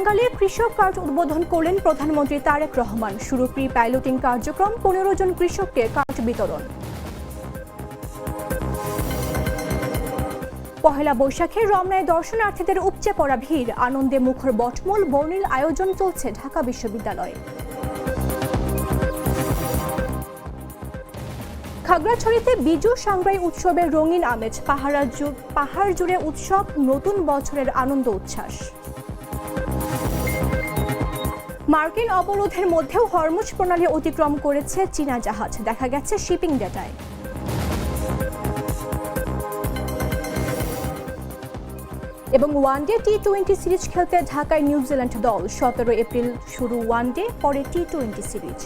টাঙ্গাইলে কৃষক কার্ড উদ্বোধন করলেন প্রধানমন্ত্রী তারেক রহমান। শুরু প্রি পাইলটিং কার্যক্রম, 15 জন কৃষককে কার্ড বিতরণ। পহেলা বৈশাখে রমনায় দর্শনার্থীদের উপচে পড়া ভিড়, আনন্দে মুখর বটমূল, বর্ণিল আয়োজন চলছে ঢাকা বিশ্ববিদ্যালয়ে। খাগড়াছড়িতে বিজু সাংগ্রাই উৎসবের রঙিন আমেজ, পাহাড় জুড়ে উৎসব, নতুন বছরের আনন্দ উচ্ছ্বাস। মার্কিন অবরোধের মধ্যেও হরমুজ প্রণালী অতিক্রম করেছে চীনা জাহাজ, দেখা গেছে শিপিং ডেটায়। এবং ওয়ানডে টি-20 সিরিজ খেলতে ঢাকায় নিউজিল্যান্ড দল। 17 এপ্রিল শুরু ওয়ানডে, পরে টি-20 সিরিজ।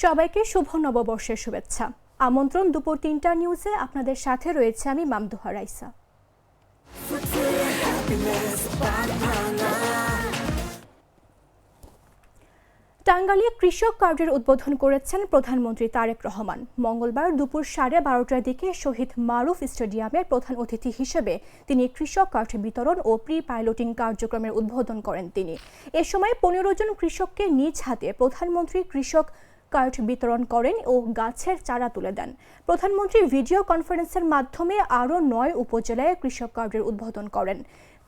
সবাইকে শুভ নববর্ষের শুভেচ্ছা। আমন্ত্রণ দুপুর 3টা নিউজে, আপনাদের সাথে রয়েছে আমি মামদুহা রাইসা। টাঙ্গাইলে কৃষক কার্ডের উদ্বোধন করেছেন প্রধানমন্ত্রী তারেক রহমান। মঙ্গলবার দুপুর 12:30টার দিকে শহীদ মারুফ স্টেডিয়ামের প্রধান অতিথি হিসেবে তিনি কৃষক কার্ড বিতরণ ও প্রি পাইলটিং কার্যক্রমের উদ্বোধন করেন। তিনি এ সময় 15 জন কৃষককে নিজ হাতে প্রধানমন্ত্রী কৃষক কার্ড বিতরণ করেন ও গাছের চারা তুলে দেন। প্রধানমন্ত্রী ভিডিও কনফারেন্সের মাধ্যমে আরও 9 উপজেলায় কৃষক কার্ডের উদ্বোধন করেন।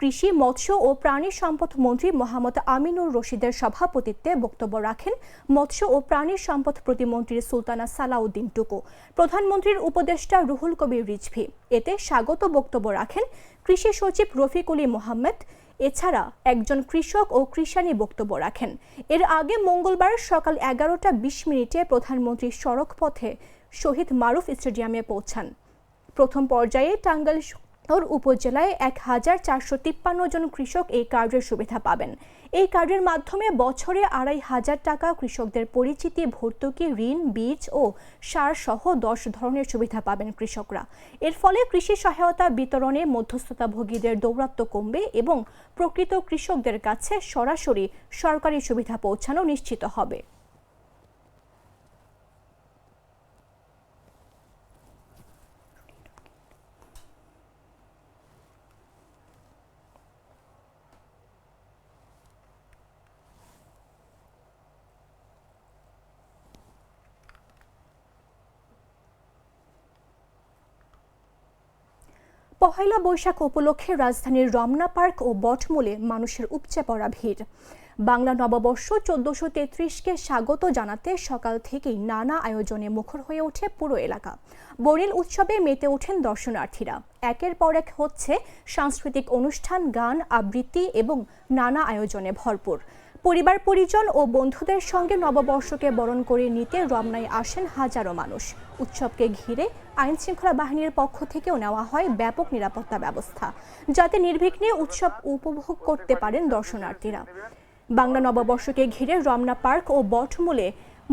কৃষি, মৎস্য ও প্রাণী সম্পদ মন্ত্রী মোহাম্মদ আমিনুর রশিদের সভাপতিত্বে বক্তব্য রাখেন মৎস্য ও প্রাণী সম্পদ প্রতিমন্ত্রী সুলতানা সালাউদ্দিন টুকু, প্রধানমন্ত্রীর উপদেষ্টা রুহুল কবির রিজভী। এতে স্বাগত বক্তব্য রাখেন কৃষি সচিব রফিকুলি মোহাম্মদ। এছাড়া একজন কৃষক ও কৃষানী বক্তব্য রাখেন। এর আগে মঙ্গলবার সকাল 11:20 প্রধানমন্ত্রী সড়ক পথে শহীদ মারুফ স্টেডিয়ামে পৌঁছান। প্রথম পর্যায়ে টাঙ্গাইল উপজেলায় 1453 জন কৃষক এই কার্ডের সুবিধা পাবেন। এই কার্ডের মাধ্যমে বছরে 2500 টাকা কৃষকদের পরিচিতি, ভর্তুকি, ঋণ, বীজ ও সার সহ 10 ধরনের সুবিধা পাবেন কৃষকরা। এর ফলে কৃষি সহায়তা বিতরণে মধ্যস্থতাভোগীদের দৌরাত্ম্য কমবে এবং প্রকৃত কৃষকদের কাছে সরাসরি সরকারি সুবিধা পৌঁছানো নিশ্চিত হবে। পহেলা বৈশাখ উপলক্ষে রাজধানীর রমনা পার্ক ও বটমূলে মানুষের উপচে পড়া ভিড়। বাংলা নববর্ষ 1433-কে স্বাগত জানাতে সকাল থেকেই নানা আয়োজনে মুখর হয়ে ওঠে পুরো এলাকা। বর্ণিল উৎসবে মেতে ওঠেন দর্শনার্থীরা। একের পর এক হচ্ছে সাংস্কৃতিক অনুষ্ঠান, গান, আবৃত্তি এবং নানা আয়োজনে ভরপুর। পরিবার পরিজন ও বন্ধুদের সঙ্গে নববর্ষকে বরণ করে নিতে রমনায় আসেন হাজারো মানুষ। উৎসবকে ঘিরে আইনশৃঙ্খলা বাহিনীর পক্ষ থেকেও নেওয়া হয় ব্যাপক নিরাপত্তা ব্যবস্থা, যাতে নির্বিঘ্নে উৎসব উপভোগ করতে পারেন দর্শনার্থীরা। বাংলা নববর্ষকে ঘিরে রমনা পার্ক ও বটমূলে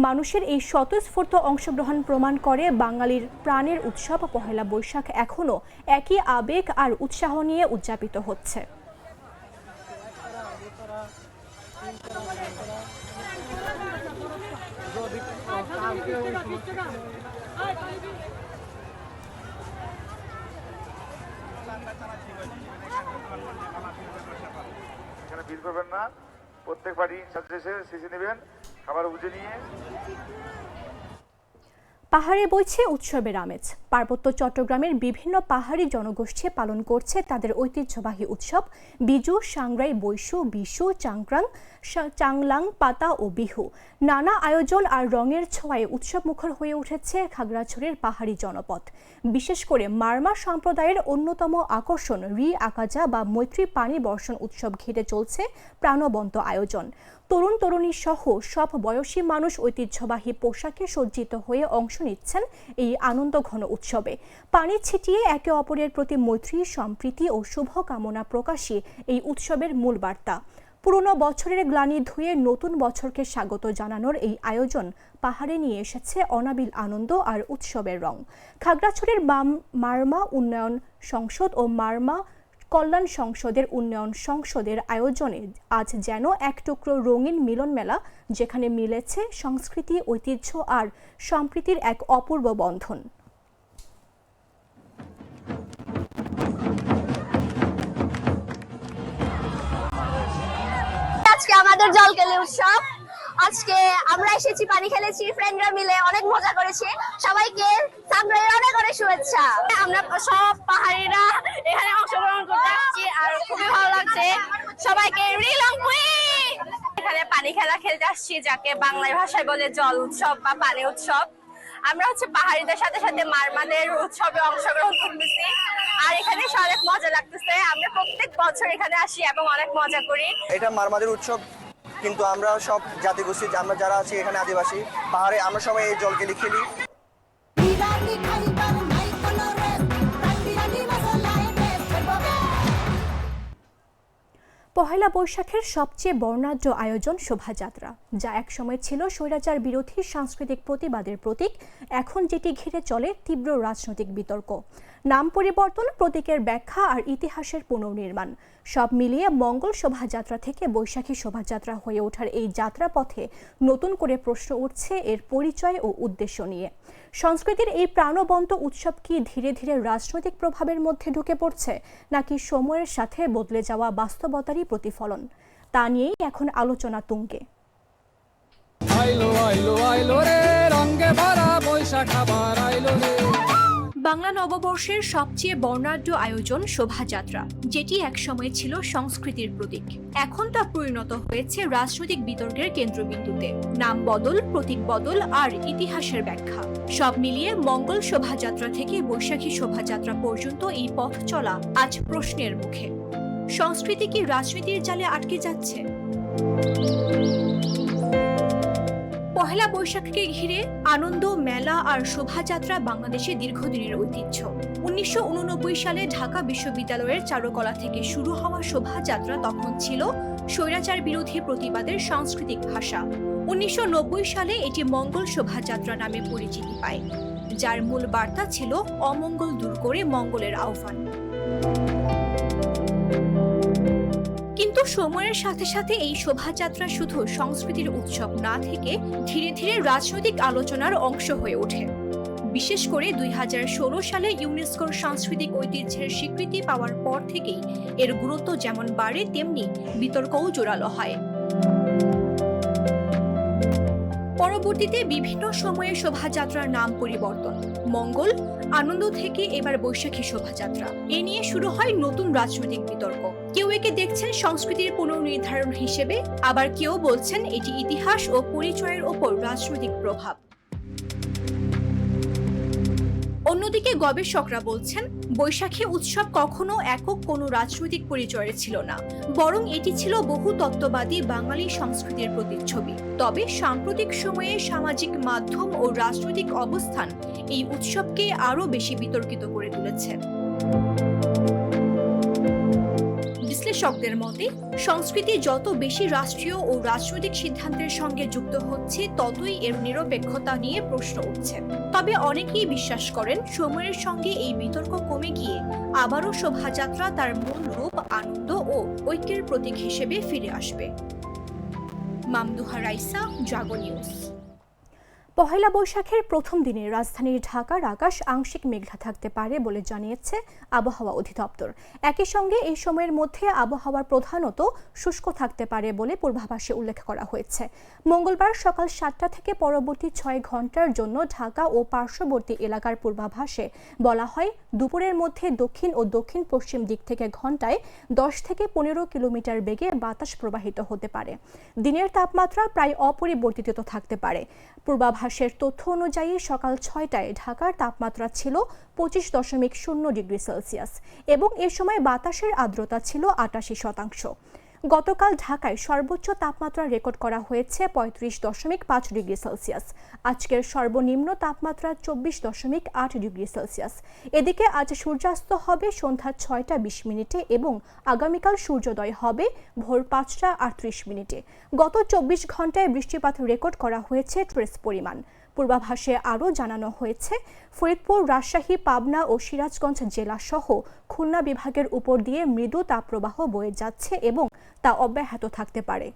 মানুষের এই স্বতঃস্ফূর্ত অংশগ্রহণ প্রমাণ করে বাঙালির প্রাণের উৎসব পহেলা বৈশাখ এখনও একই আবেগ আর উৎসাহ নিয়ে উদযাপিত হচ্ছে। এখানে ভিড় করবেন না, প্রত্যেক বাড়ি শেষে নেবেন, খাবার বুঝে নিয়ে। পাহাড়ে বইছে উৎসবের আমেজ। পার্বত্য চট্টগ্রামের বিভিন্ন পাহাড়ি জনগোষ্ঠী পালন করছে তাদের ঐতিহ্যবাহী উৎসব বিজু সাংগ্রাই, বৈশু, বিশু, চাংলাং, পাতা ও বিহু। নানা আয়োজন আর রঙের ছোঁয়ায় উৎসব মুখর হয়ে উঠেছে খাগড়াছড়ির পাহাড়ি জনপদ। বিশেষ করে মারমা সম্প্রদায়ের অন্যতম আকর্ষণ রি আকাজা বা মৈত্রী পানি বর্ষণ উৎসব ঘিরে চলছে প্রাণবন্ত আয়োজন। তরুণ তরুণী সহ সব বয়সী মানুষ ঐতিহ্যবাহী পোশাকে সজ্জিত হয়ে অংশ নিচ্ছেন এই আনন্দঘন উৎসবে। পানি ছিটিয়ে একে অপরের প্রতি মৈত্রী, সম্প্রীতি ও শুভকামনা প্রকাশই এই উৎসবের মূল বার্তা। পুরনো বছরের গ্লানি ধুয়ে নতুন বছরকে স্বাগত জানানোর এই আয়োজন পাহাড়ে নিয়ে এসেছে অনাবিল আনন্দ আর উৎসবের রং। খাগড়াছড়ির মারমা উন্নয়ন সংসদ ও মারমা কল্যাণ সংসদের উন্নয়ন সংসদের আয়োজনে আজ যেন এক টুকরো রঙিন মিলন মেলা, যেখানে মিলেছে সংস্কৃতি, ঐতিহ্য আর সম্প্রীতির এক অপূর্ব বন্ধন। আজকে আমাদের জলকেলি উৎসব। আজকে আমরা এসেছি, পানি খেলেছি, ফ্রেন্ডরা মিলে অনেক মজা করেছি। সবাইকে সামনের অনেক অনেক শুভেচ্ছা। আমরা সব পাহাড়িরা এখানে অংশগ্রহণ করতে আসছি আর খুবই ভালো লাগছে। সবাইকে এখানে পানি খেলা খেলতে আসছি, যাকে বাংলা ভাষায় বলে জল উৎসব বা পানি উৎসব। আমরা পাহাড়িদের সাথে সাথে মারমাদের উৎসবে অংশগ্রহণ করতেছি আর এখানে অনেক মজা লাগতেছে। আমরা প্রত্যেক বছর এখানে আসি এবং অনেক মজা করি। এটা মারমাদের উৎসব, কিন্তু আমরা সব জাতিগোষ্ঠী, আমরা যারা আছি এখানে আদিবাসী পাহাড়ে, আমরা সবাই এই জলকেলি খেলি। পহেলা বৈশাখের সবচেয়ে বর্ণাঢ্য আয়োজন শোভাযাত্রা, যা একসময় ছিল স্বৈরাচার বিরোধী সাংস্কৃতিক প্রতিবাদের প্রতীক, এখন যেটি ঘিরে চলে তীব্র রাজনৈতিক বিতর্ক। নাম পরিবর্তন, প্রতীকের ব্যাখ্যা আর ইতিহাসের পুনর্নির্মাণ সব মিলিয়ে মঙ্গল শোভাযাত্রা থেকে বৈশাখী শোভাযাত্রা হয়ে ওঠার এই যাত্রাপথে নতুন করে প্রশ্ন উঠছে এর পরিচয় ও উদ্দেশ্য নিয়ে। সংস্কৃতির এই প্রাণবন্ত উৎসব কি ধীরে ধীরে রাজনৈতিক প্রভাবের মধ্যে ঢুকে পড়ছে, নাকি সময়ের সাথে বদলে যাওয়া বাস্তবতারই প্রতিফলন? তা নিয়েই এখন আলোচনা তুঙ্গে। বাংলা নববর্ষের সবচেয়ে বর্ণাঢ্য আয়োজন শোভাযাত্রা, যেটি একসময় ছিল সংস্কৃতির প্রতীক, এখন তা পরিণত হয়েছে রাজনৈতিক বিতর্কের কেন্দ্রবিন্দুতে। নাম বদল, প্রতীক বদল আর ইতিহাসের ব্যাখ্যা সব মিলিয়ে মঙ্গল শোভাযাত্রা থেকে বৈশাখী শোভাযাত্রা পর্যন্ত এই পথ চলা আজ প্রশ্নের মুখে। সংস্কৃতি কি রাজনীতির জালে আটকে যাচ্ছে? পহেলা বৈশাখকে ঘিরে আনন্দ, মেলা আর শোভাযাত্রা বাংলাদেশের দীর্ঘদিনের ঐতিহ্য। 1989 সালে ঢাকা বিশ্ববিদ্যালয়ের চারুকলা থেকে শুরু হওয়া শোভাযাত্রা তখন ছিল স্বৈরাচার বিরোধী প্রতিবাদের সাংস্কৃতিক ভাষা। 1990 সালে এটি মঙ্গল শোভাযাত্রা নামে পরিচিতি পায়, যার মূল বার্তা ছিল অমঙ্গল দূর করে মঙ্গলের আহ্বান। কিন্তু সময়ের সাথে সাথে এই শোভাযাত্রা শুধু সংস্কৃতির উৎসব না থেকে ধীরে ধীরে রাজনৈতিক আলোচনার অংশ হয়ে ওঠে। বিশেষ করে 2016 সালে ইউনেস্কোর সাংস্কৃতিক ঐতিহ্যের স্বীকৃতি পাওয়ার পর থেকেই এর গুরুত্ব যেমন বাড়ে, তেমনি বিতর্কও জোরালো হয়। পরবর্তীতে বিভিন্ন সময়ে শোভাযাত্রার নাম পরিবর্তন, মঙ্গল, আনন্দ থেকে এবার বৈশাখী শোভাযাত্রা। এ নিয়ে শুরু হয় নতুন রাজনৈতিক বিতর্ক। কেউ একে দেখছেন সংস্কৃতির পুনর্নির্ধারণ হিসেবে, আবার কেউ বলছেন এটি ইতিহাস ও পরিচয়ের ওপর রাজনৈতিক প্রভাব। অন্যদিকে গবেষকরা বলছেন বৈশাখী উৎসব কখনো একক কোনো রাজনৈতিক পরিচয়ের ছিল না, বরং এটি ছিল বহু তত্ত্ববাদী বাঙালি সংস্কৃতির প্রতিচ্ছবি। তবে সাম্প্রতিক সময়ে সামাজিক মাধ্যম ও রাজনৈতিক অবস্থান এই উৎসবকে আরও বেশি বিতর্কিত করে তুলেছে। বিশ্লেষকদের মতে সংস্কৃতি যত বেশি রাষ্ট্রীয় ও রাজনৈতিক সিদ্ধান্তের সঙ্গে যুক্ত হচ্ছে, ততই এর নিরপেক্ষতা নিয়ে প্রশ্ন উঠছে। তবে অনেকেই বিশ্বাস করেন সময়ের সঙ্গে এই বিতর্ক কমে গিয়ে আবারও শোভাযাত্রা তার মূল রূপ, আনন্দ ও ঐক্যের প্রতীক হিসেবে ফিরে আসবে। মামদুহা রাইসা, জাগো নিউজ। পহেলা বৈশাখের প্রথম দিনে রাজধানীর ঢাকার আকাশ আংশিক মেঘলা থাকতে পারে বলে জানিয়েছে আবহাওয়া অধিদপ্তর। একই সঙ্গে এই সময়ের মধ্যে আবহাওয়ার প্রধানত শুষ্ক থাকতে পারে বলে পূর্বাভাসে উল্লেখ করা হয়েছে। মঙ্গলবার সকাল 7টা থেকে পরবর্তী 6 ঘন্টার জন্য ঢাকা ও পার্শ্ববর্তী এলাকার পূর্বাভাসে বলা হয়, দুপুরের মধ্যে দক্ষিণ ও দক্ষিণ পশ্চিম দিক থেকে ঘন্টায় 10 থেকে 15 কিলোমিটার বেগে বাতাস প্রবাহিত হতে পারে। দিনের তাপমাত্রা প্রায় অপরিবর্তিত থাকতে পারে। পূর্বাভাসের তথ্য অনুযায়ী সকাল 6টায় ঢাকার তাপমাত্রা ছিল 25.0 ডিগ্রি সেলসিয়াস এবং এ সময় বাতাসের আর্দ্রতা ছিল 88%। গতকাল ঢাকায় সর্বোচ্চ তাপমাত্রা রেকর্ড করা হয়েছে 35.5 ডিগ্রি সেলসিয়াস। আজকের সর্বনিম্ন তাপমাত্রা 24.8 ডিগ্রি সেলসিয়াস। এদিকে আজ সূর্যাস্ত হবে সন্ধ্যা 6টা 20 মিনিটে এবং আগামীকাল সূর্যোদয় হবে ভোর 5টা 38 মিনিটে। গত 24 ঘন্টায় বৃষ্টিপাত রেকর্ড করা হয়েছে 30 পরিমাণ। পূর্বাভাসে আরও জানানো হয়েছে, ফরিদপুর, রাজশাহী, পাবনা ও সিরাজগঞ্জ জেলা সহ খুলনা বিভাগের উপর দিয়ে মৃদু তাপপ্রবাহ বয়ে যাচ্ছে এবং তা অব্যাহত থাকতে পারে।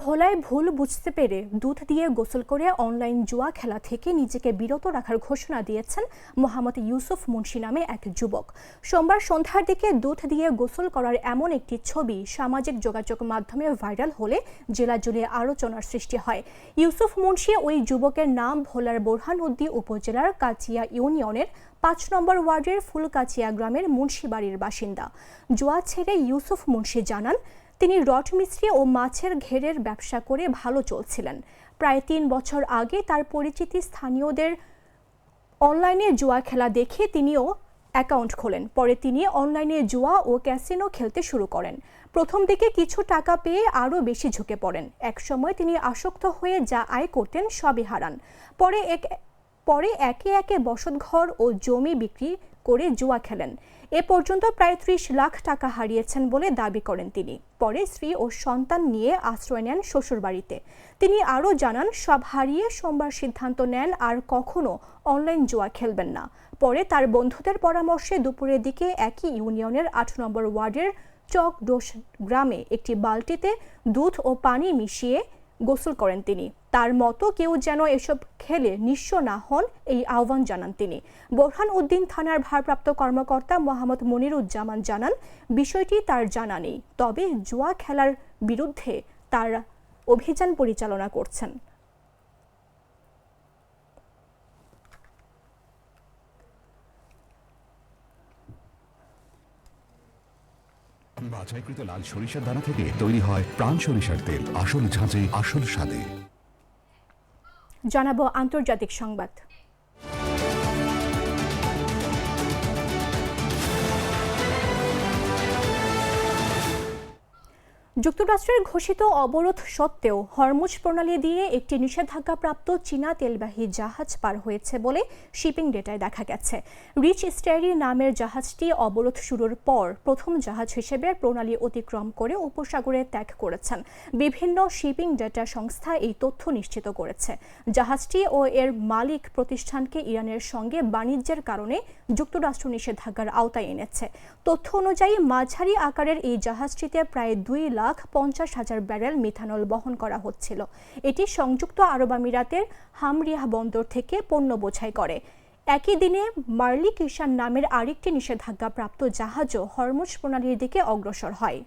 ভোলায় ভুল বুঝতে পেরে দুধ দিয়ে গোসল করে অনলাইন জুয়া খেলা থেকে নিজেকে বিরত রাখার ঘোষণা দিয়েছেন মোহাম্মদ ইউসুফ মুন্সি নামে এক যুবক। সোমবার সন্ধ্যার দিকে দুধ দিয়ে গোসল করার এমন একটি ছবি সামাজিক যোগাযোগ মাধ্যমে ভাইরাল হলে জেলা জুড়ে আলোচনার সৃষ্টি হয়। ইউসুফ মুন্সি ওই যুবকের নাম ভোলার বোরহানউদ্দিন উপজেলার কাচিয়া ইউনিয়নের ৫ নম্বর ওয়ার্ডের ফুলকাচিয়া গ্রামের মুন্সিবাড়ির বাসিন্দা। জুয়া ছেড়ে ইউসুফ মুন্সি জানান, তিনি রড মিস্ত্রি ও মাছের ঘেরের ব্যবসা করে ভালো চলছিলেন। প্রায় ৩ বছর আগে তার পরিচিতি স্থানীয়দের অনলাইনে জুয়া খেলা দেখে তিনিও অ্যাকাউন্ট খোলেন। পরে তিনি অনলাইনে জুয়া ও ক্যাসিনো খেলতে শুরু করেন। প্রথম দিকে কিছু টাকা পেয়ে আরও বেশি ঝুঁকে পড়েন। একসময় তিনি আসক্ত হয়ে যা আয় করতেন সবই হারান। পরে একে একে বসতঘর ও জমি বিক্রি করে জুয়া খেলেন। এ পর্যন্ত প্রায় ৩০ লাখ টাকা হারিয়েছেন বলে দাবি করেন তিনি। পরে স্ত্রী ও সন্তান নিয়ে আশ্রয় নেন শ্বশুরবাড়িতে। তিনি আরও জানান, সব হারিয়ে সোমবার সিদ্ধান্ত নেন আর কখনো অনলাইন জুয়া খেলবেন না। পরে তার বন্ধুদের পরামর্শে দুপুরের দিকে একই ইউনিয়নের ৮ নম্বর ওয়ার্ডের চকডোস গ্রামে একটি বালতিতে দুধ ও পানি মিশিয়ে গোসল করেন তিনি। তার মতো কেউ যেন এসব খেলে নিঃস্ব না হন, এই আহ্বান জানান তিনি। বোরহানউদ্দিন থানার ভারপ্রাপ্ত কর্মকর্তা মোহাম্মদ মনিরুজ্জামান জানান, বিষয়টি তার জানা নেই, তবে জুয়া খেলার বিরুদ্ধে তারা অভিযান পরিচালনা করছেন। বাছাইকৃত লাল সরিষার দানা থেকে তৈরি হয় প্রাণ সরিষার তেল, আসল ঝাঁঝে আসল স্বাদে। জানাবো আন্তর্জাতিক সংবাদ। যুক্তরাষ্ট্রের ঘোষিত অবরোধ সত্ত্বেও হরমুজ প্রণালী দিয়ে একটি নিষেধাজ্ঞাপ্রাপ্ত চীনা তেলবাহী জাহাজ পার হয়েছে বলে শিপিং ডেটায় দেখা গেছে। রিচ স্টেরি নামের জাহাজটি অবরোধ শুরুর পর প্রথম জাহাজ হিসেবে প্রণালী অতিক্রম করে উপসাগরে ত্যাগ করেছেন। বিভিন্ন শিপিং ডেটা সংস্থা এই তথ্য নিশ্চিত করেছে। জাহাজটি ও এর মালিক প্রতিষ্ঠানকে ইরানের সঙ্গে বাণিজ্যের কারণে যুক্তরাষ্ট্র নিষেধাজ্ঞার আওতায় এনেছে। তথ্য অনুযায়ী মাঝারি আকারের এই জাহাজটিতে প্রায় 2,50,000 ব্যারেল মিথানল বহন করা হচ্ছিল। এটি সংযুক্ত আরব আমিরাতের হামরিয়াহ বন্দর থেকে পণ্য বোঝাই করে। একই দিনে মার্লি কিষান নামের আরেকটি নিষেধাজ্ঞাপ্রাপ্ত জাহাজও হরমুজ প্রণালীর দিকে অগ্রসর হয়।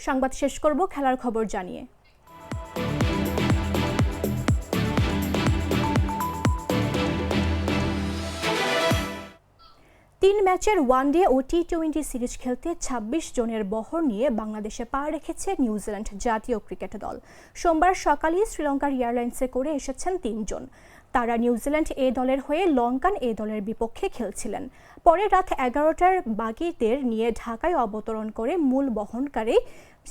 সংবাদ শেষ করব খেলার খবর জানিয়ে। তিন ম্যাচের ওয়ানডে ও টি-20 সিরিজ খেলতে ২৬ জনের বহর নিয়ে বাংলাদেশে পা রেখেছে নিউজিল্যান্ড জাতীয় ক্রিকেট দল। সোমবার সকালে শ্রীলঙ্কার এয়ারলাইন্সে করে এসেছেন ৩ জন। তারা নিউজিল্যান্ড এ দলের হয়ে লঙ্কান এ দলের বিপক্ষে খেলছিলেন। পরে রাত ১১টার বাগিদের নিয়ে ঢাকায় অবতরণ করে মূল বহনকারী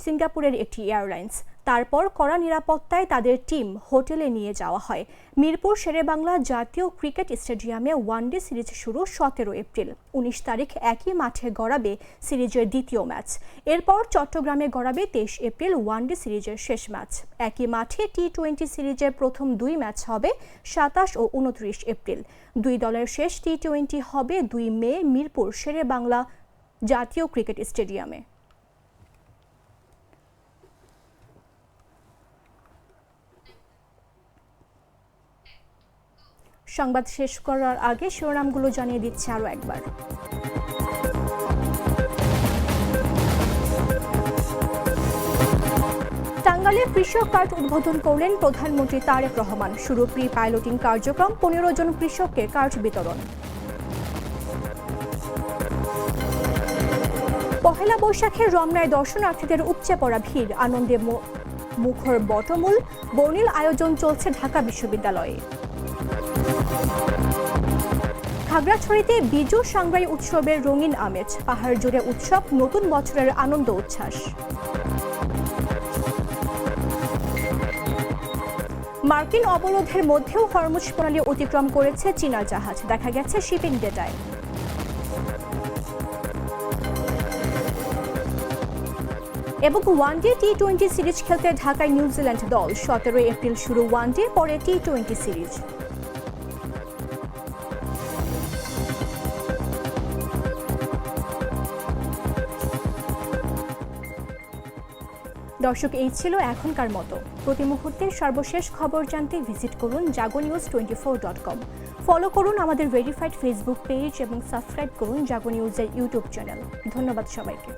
সিঙ্গাপুরের একটি এয়ারলাইন্স। তারপর কড়া নিরাপত্তায় তাদের টিম হোটেলে নিয়ে যাওয়া হয়। মিরপুর শেরেবাংলা জাতীয় ক্রিকেট স্টেডিয়ামে ওয়ানডে সিরিজ শুরু ১৭ এপ্রিল। ১৯ তারিখ একই মাঠে গড়াবে সিরিজের দ্বিতীয় ম্যাচ। এরপর চট্টগ্রামে গড়াবে ২৩ এপ্রিল ওয়ানডে সিরিজের শেষ ম্যাচ। একই মাঠে টি-20 সিরিজের প্রথম ২ ম্যাচ হবে ২৭ ও ২৯ এপ্রিল। দুই দলের শেষ টি-20 হবে ২ মে মিরপুর শেরেবাংলা জাতীয় ক্রিকেট স্টেডিয়ামে। সংবাদ শেষ করার আগে শিরোনামগুলো জানিয়ে দিচ্ছে আরও একবার। টাঙ্গাইলে কৃষক কার্ড উদ্বোধন করলেন প্রধানমন্ত্রী তারেক রহমান। শুরু প্রি পাইলটিং কার্যক্রম, ১৫ জন কৃষককে কার্ড বিতরণ। পহেলা বৈশাখে রমনায় দর্শনার্থীদের উপচে পড়া ভিড়, আনন্দে মুখর বটমূল, বর্ণিল আয়োজন চলছে ঢাকা বিশ্ববিদ্যালয়ে। খাগড়াছড়িতে বিজু সাংগ্রাই উৎসবের রঙিন আমেজ, পাহাড় জুড়ে উৎসব, নতুন বছরের আনন্দ উচ্ছ্বাস। মার্কিন অবরোধের মধ্যেও হরমুজ প্রণালী অতিক্রম করেছে চীনা জাহাজ, দেখা গেছে শিপিং ডেটায়। এবং ওয়ানডে টি-20 সিরিজ খেলতে ঢাকায় নিউজিল্যান্ড দল, 17 এপ্রিল শুরু ওয়ানডে, পরে টি-20 সিরিজ। দর্শক, এই ছিল এখনকার মতো। প্রতি মুহূর্তের সর্বশেষ খবর জানতে ভিজিট করুন jagonews24.com। ফলো করুন আমাদের ভেরিফাইড ফেসবুক পেজ এবং সাবস্ক্রাইব করুন জাগো নিউজের ইউটিউব চ্যানেল। ধন্যবাদ সবাইকে।